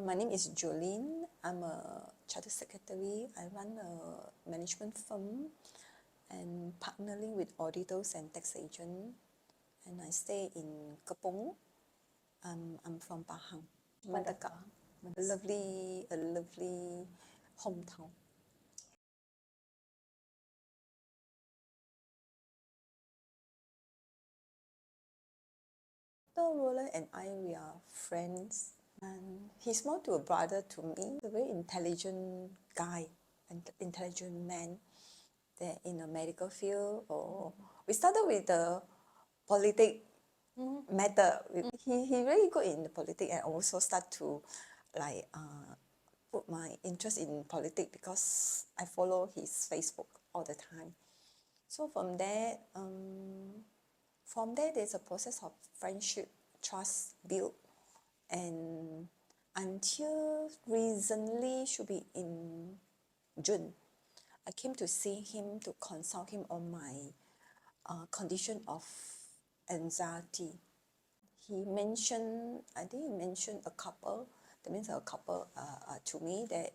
My name is Jolene. I'm a chartered secretary. I run a management firm and partnering with auditors and tax agents. And I stay in Kepong. I'm from Pahang, Mandaka. A lovely hometown. Dr. Roland and I, we are friends. And he's more to a brother to me. A very intelligent guy, an intelligent man. That in the medical field, or we started with the politics matter. He really good in the politics, and also start to like put my interest in politics because I follow his Facebook all the time. So from there there's a process of friendship, trust built, and until recently, should be in June, I came to see him to consult him on my condition of anxiety. He mentioned, I think he mentioned a couple, that means a couple to me that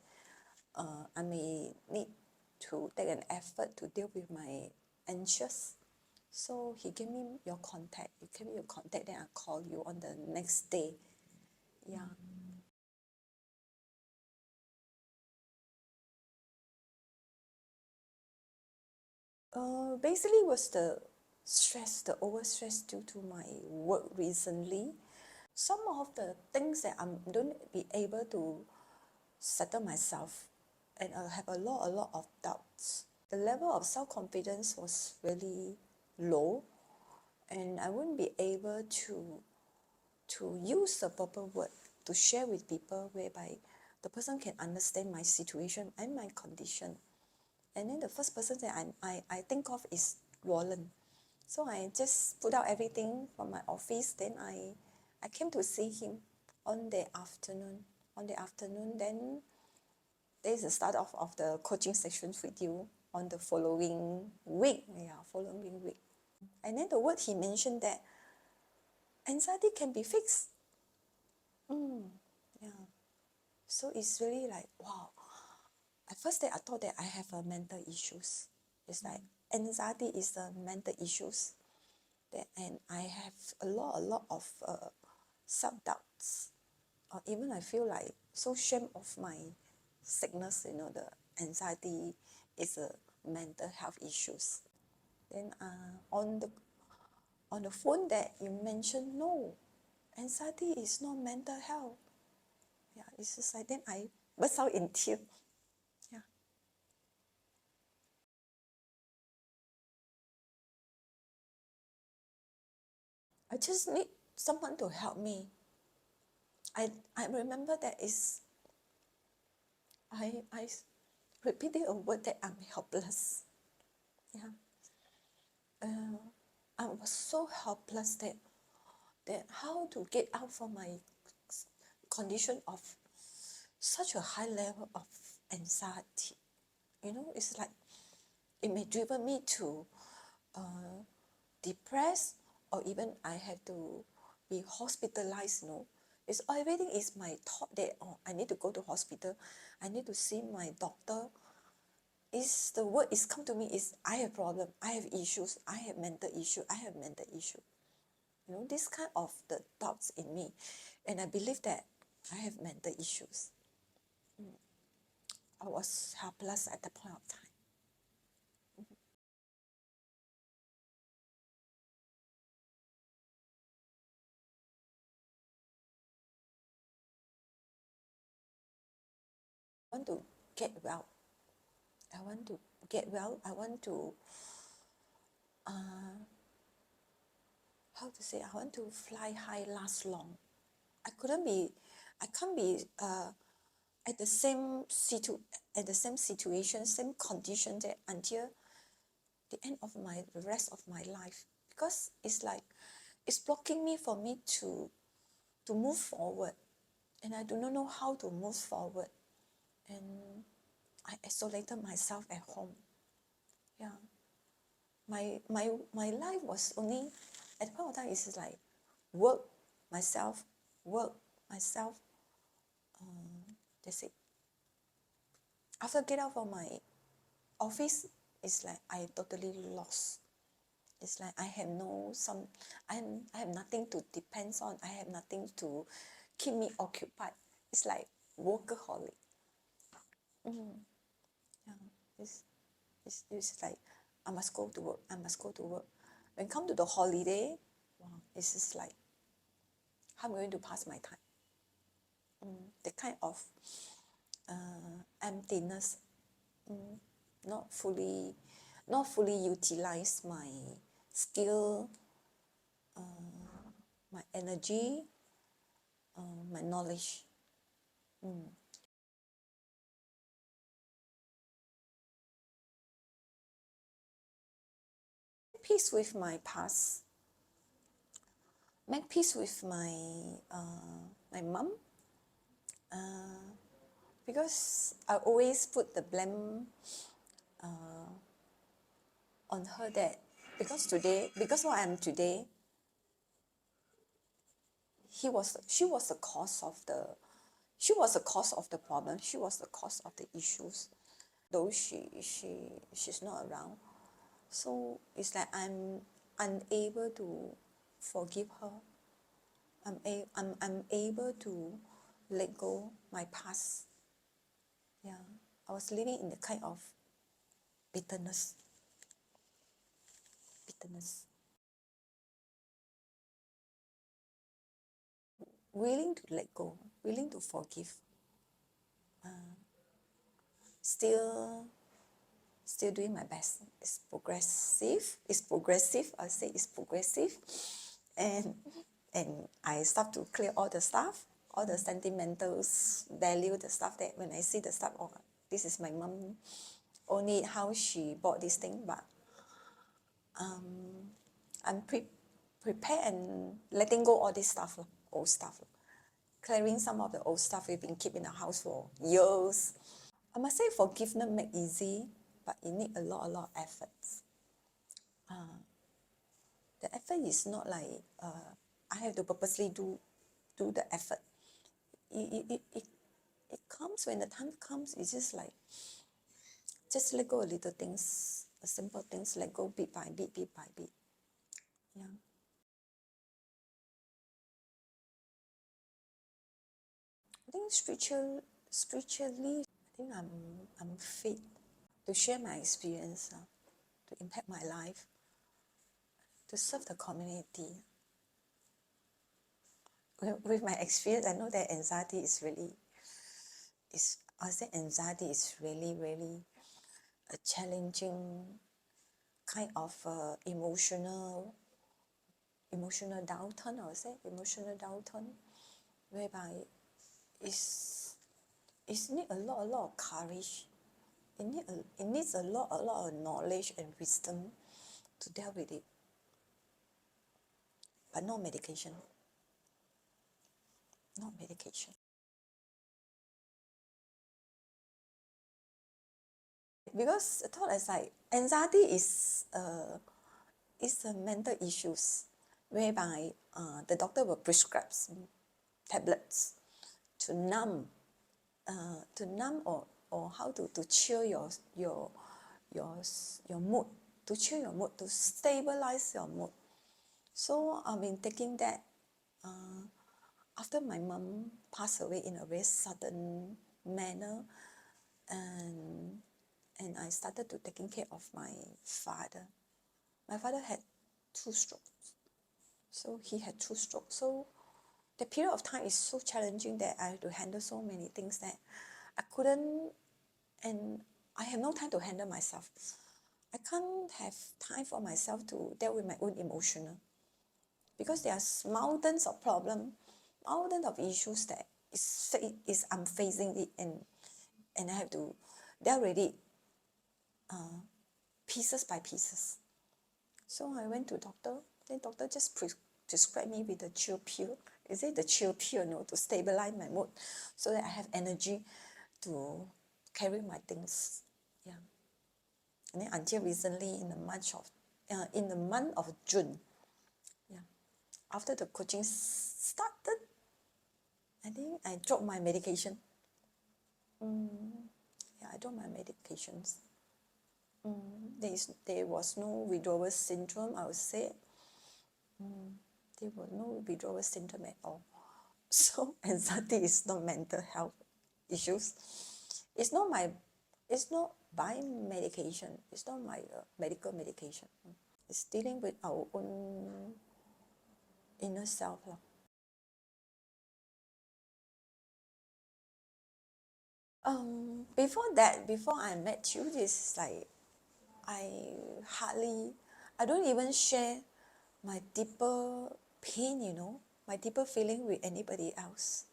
I may need to take an effort to deal with my anxious. So he gave me your contact. He gave me your contact, then I call you on the next day. Yeah. Basically was the stress, the overstress due to my work recently. Some of the things that I don't be able to settle myself, and I have a lot of doubts. The level of self-confidence was really low, and I wouldn't be able to use the proper word to share with people whereby the person can understand my situation and my condition. And then the first person that I think of is Roland. So I just put out everything from my office. Then I came to see him on the afternoon. Then there's the start of the coaching sessions with you on the following week. Yeah, following week. And then the word he mentioned that anxiety can be fixed. Yeah. So it's really like, wow. At first I thought that I have a mental issues. It's like anxiety is a mental issues. And I have a lot of self-doubts. Or even I feel like so shame of my sickness, the anxiety is a mental health issues. Then on the phone that you mentioned, no, anxiety is not mental health. Yeah, it's just like then I burst out in tears. Yeah. I just need someone to help me. I remember that is I repeated a word that I'm helpless. Yeah. I was so helpless that how to get out from my condition of such a high level of anxiety. It's like it may driven me to depressed, or even I have to be hospitalized. It's everything is my thought that I need to go to hospital, I need to see my doctor. Is the word is come to me is I have problem, I have issues, I have mental issue, I have mental issue. This kind of the thoughts in me, and I believe that I have mental issues. I was helpless at the point of time. I want to get well. I want to get well. I want to how to say, I want to fly high, last long. I can't be at the same situation, same condition that until the end of the rest of my life, because it's like it's blocking me for me to move forward, and I do not know how to move forward, and I isolated myself at home. Yeah, my life was only at the point of time is like work myself, That's it. After get out from my office, it's like I totally lost. It's like I have I have nothing to depend on. I have nothing to keep me occupied. It's like workaholic. Yeah, it's like I must go to work. I must go to work. When come to the holiday, wow, it's just like how I'm going to pass my time. The kind of emptiness, not fully, not fully utilize my skill, my energy, my knowledge. Peace with my past. Make peace with my mom, because I always put the blame on her, that because what I am today, she was the cause of the problem. She was the cause of the issues. Though she's not around, so it's like I'm unable to forgive her. I'm able to let go my past. Yeah, I was living in the kind of bitterness. Willing to let go, willing to forgive. Still doing my best. It's progressive. I say it's progressive. And I start to clear all the stuff, all the sentimentals, value the stuff that when I see the stuff, oh, this is my mom, only how she bought this thing, but I'm prepared and letting go all this stuff, old stuff. Clearing some of the old stuff we've been keeping in the house for years. I must say forgiveness make easy, but it need a lot of efforts. The effort is not like I have to purposely do the effort. It comes when the time comes. It's just like just let go of little things, simple things. Let go bit by bit, bit by bit. Yeah. I think spiritually, I think I'm fit to share my experience, to impact my life, to serve the community. With my experience, I know that anxiety is really really a challenging kind of emotional downturn. I would say emotional downturn, whereby it's need a lot of courage. It needs a lot of knowledge and wisdom to deal with it, but no medication. Not medication. Because I thought it's like anxiety is a mental issues, whereby the doctor will prescribe some tablets to numb, or how to chill your mood, to chill your mood, to stabilize your mood. So I've been taking that after my mom passed away in a very sudden manner, and I started to taking care of my father. My father had 2 strokes. So he had 2 strokes. So the period of time is so challenging that I have to handle so many things that I couldn't, and I have no time to handle myself. I can't have time for myself to deal with my own emotional, because there's mountains of problem, mountains of issues that I'm facing it, and I have to deal with it pieces by pieces. So I went to doctor. Then doctor just prescribed me with the chill pill. Is it the chill pill, to stabilize my mood, so that I have energy to carry my things. Yeah. And then until recently, in the month of June, yeah, after the coaching started, I think I dropped my medication. Yeah, I don't mind medications. There was no withdrawal syndrome, I would say. There was no withdrawal syndrome at all. So anxiety is not mental health issues. It's not by medication. It's not my medical medication. It's dealing with our own inner self. Before I met you, this is like I don't even share my deeper pain, my deeper feeling with anybody else.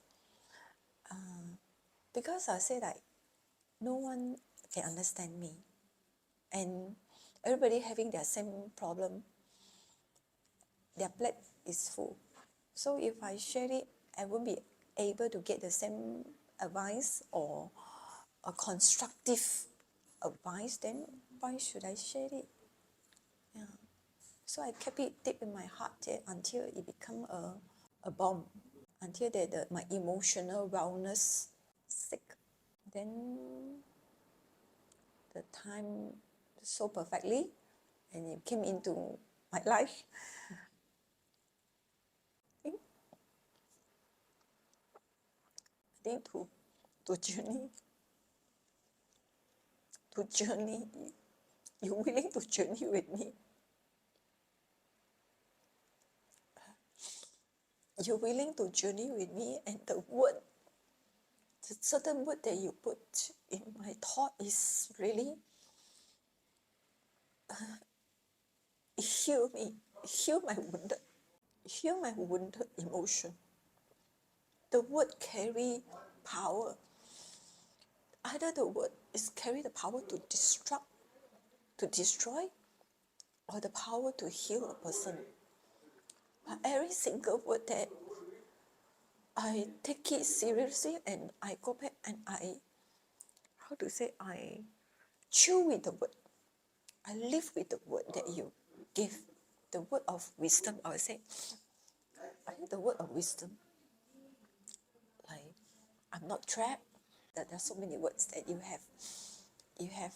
Because I say like no one can understand me, and everybody having their same problem, their plate is full. So if I share it, I won't be able to get the same advice or a constructive advice, then why should I share it? Yeah. So I kept it deep in my heart until it become a bomb, until my emotional wellness sick. Then the time so perfectly, and it came into my life. I think to journey, you willing to journey with me. You're willing to journey with me, and the certain word that you put in my thought is really heal me, heal my wounded emotion. The word carry power. Either the word is carry the power to destroy, or the power to heal a person. But every single word that I take it seriously, and I go back and I chew with the word. I live with the word that you give. The word of wisdom, I would say. I think the word of wisdom. Like, I'm not trapped. There are so many words that you have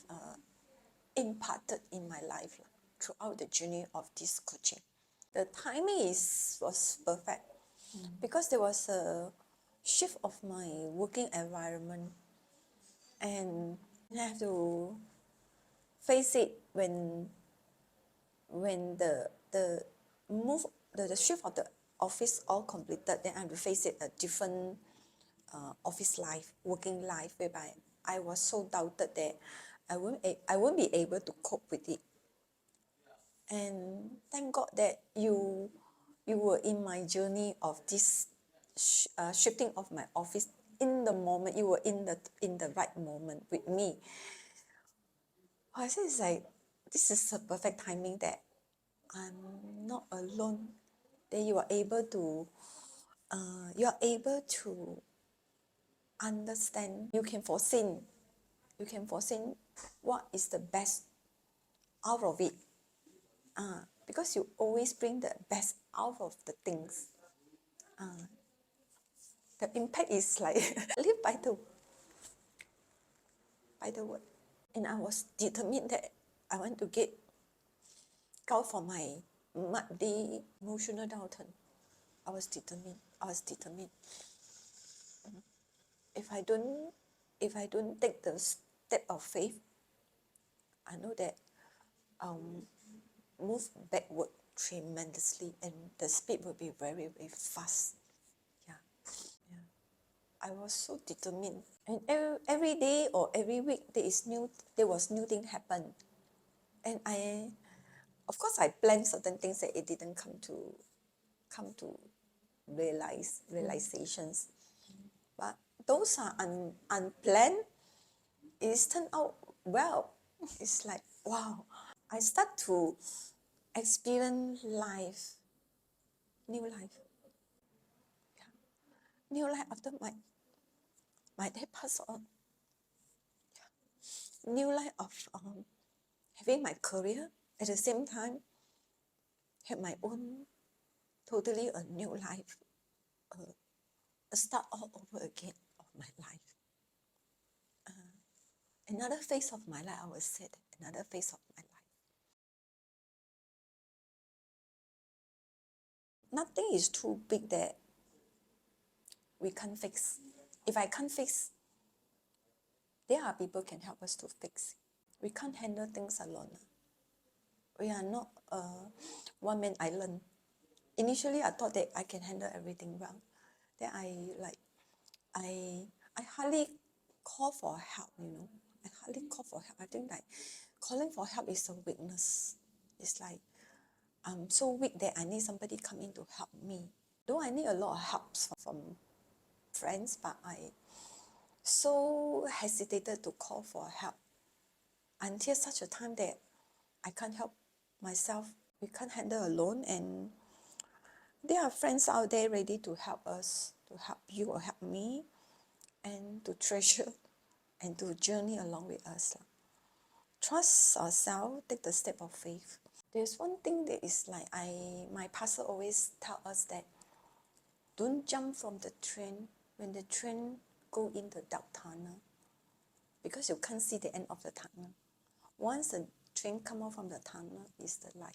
imparted in my life throughout the journey of this coaching. The timing was perfect because there was a shift of my working environment, and I have to face it when the shift of the office all completed. Then I have to face it a different office life, working life, whereby I was so doubted that I won't be able to cope with it. And thank God that you were in my journey of this shifting of my office in the moment. You were in the right moment with me. I say it's like this is a perfect timing that I'm not alone. That you are able to understand. You can foresee what is the best out of it. Because you always bring the best out of the things. The impact is like live by the word. And I was determined that I want to get out from my muddy emotional downturn. I was determined. If I don't take the step of faith, I know that I'll move backward tremendously, and the speed will be very, very fast. Yeah. I was so determined, and every day or every week there was new thing happen, and of course I planned certain things that it didn't come to realizations, but those are unplanned. It's turned out well. It's like wow, I start to experience new life, new life after my dad passed on. New life of having my career, at the same time have my own totally a new life, a start all over again of my life. Another phase of my life, I would say that, another phase of my life. Nothing is too big that we can't fix. If I can't fix, there are people can help us to fix. We can't handle things alone. We are not a one-man island. Initially, I thought that I can handle everything well. Then I hardly call for help, I hardly call for help. I think like calling for help is a weakness. It's like I'm so weak that I need somebody come in to help me. Though I need a lot of help from friends, but I so hesitated to call for help until such a time that I can't help myself. We can't handle alone, and there are friends out there ready to help us, to help you or help me, and to treasure and to journey along with us. Trust ourselves, take the step of faith. There's one thing that is like my pastor always tell us that don't jump from the train when the train go in the dark tunnel, because you can't see the end of the tunnel. Once the train come out from the tunnel, is the light.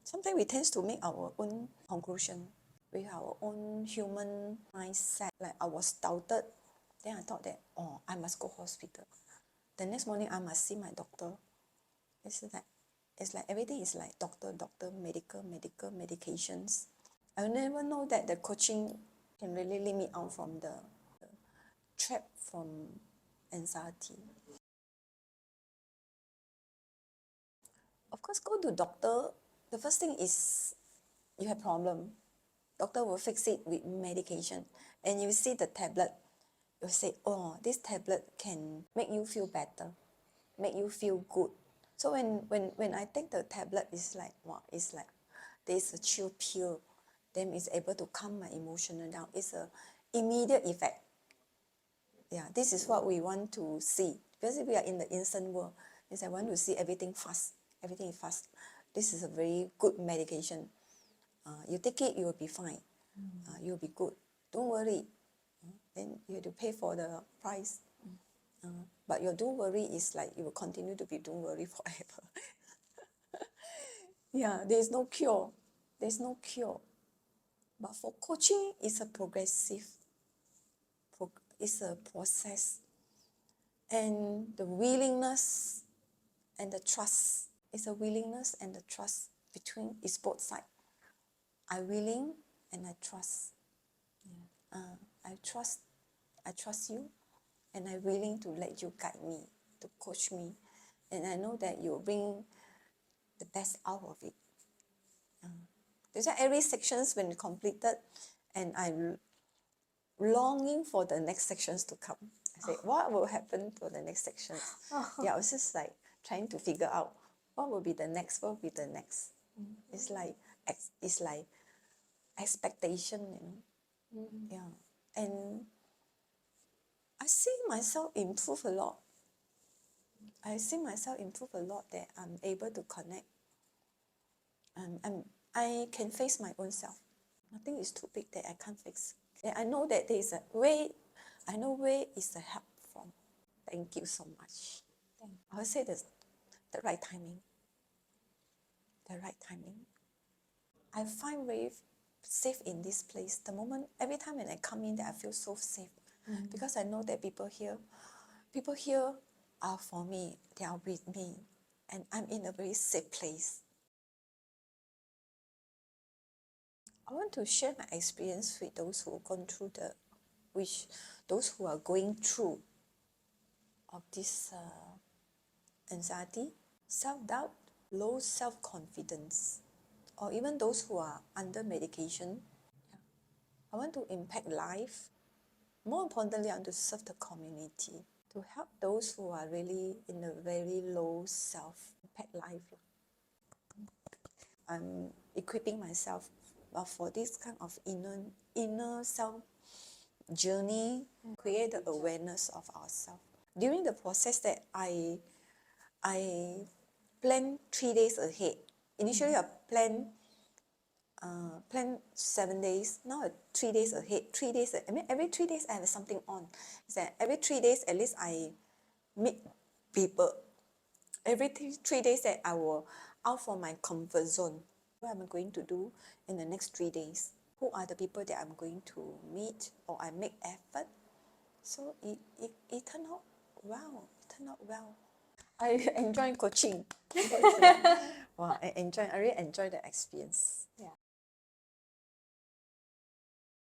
Sometimes we tend to make our own conclusion with our own human mindset. Like I was doubted, then I thought that, oh, I must go hospital. The next morning, I must see my doctor. It's like everything is like doctor, medical, medications. I never know that the coaching can really lead me out from the trap from anxiety. Of course, go to doctor. The first thing is you have problem. Doctor will fix it with medication. And you see the tablet, you say, oh, this tablet can make you feel better, make you feel good. So when I take the tablet, it's like, wow, it's like there's a chill pill. Then it's able to calm my emotional down. It's a immediate effect. Yeah, this is what we want to see. Because we are in the instant world, is I want to see everything fast. Everything is fast. This is a very good medication. You take it, you will be fine. You'll be good. Don't worry. Then you have to pay for the price. But your don't worry is like you will continue to be don't worry forever. Yeah, there's no cure. There's no cure. But for coaching, it's a progressive, it's a process. And the willingness and the trust, it's a willingness and the trust between, it's both sides. I'm willing and I trust. I trust you, and I'm willing to let you guide me, to coach me. And I know that you'll bring the best out of it. That's why every sections when completed, and I'm longing for the next sections to come. I say, what will happen for the next sections? Yeah, I was just like trying to figure out what will be the next, what will be the next. It's like expectation, Yeah. And I see myself improve a lot. I see myself improve a lot that I'm able to connect. I can face my own self. Nothing is too big that I can't fix. And I know that there is a way, I know where is the help from. Thank you so much. I would say the right timing. The right timing. I find very safe in this place. The moment, every time when I come in there, I feel so safe. Because I know that people here are for me. They are with me. And I'm in a very safe place. I want to share my experience with those who have gone through those who are going through of this anxiety, self-doubt, low self-confidence, or even those who are under medication. I want to impact life. More importantly, I want to serve the community, to help those who are really in a very low self-impact life. I'm equipping myself for this kind of inner self journey, create the awareness of ourselves. During the process that I plan 3 days ahead. Initially, I plan 7 days. Now 3 days ahead. 3 days. I mean, every 3 days I have something on. Is that every 3 days at least I meet people. Every 3 days that I will out from my comfort zone. What am I going to do in the next 3 days? Who are the people that I'm going to meet or I make effort? So it turned out well. It turned out well. I enjoy coaching. Wow, I really enjoy the experience.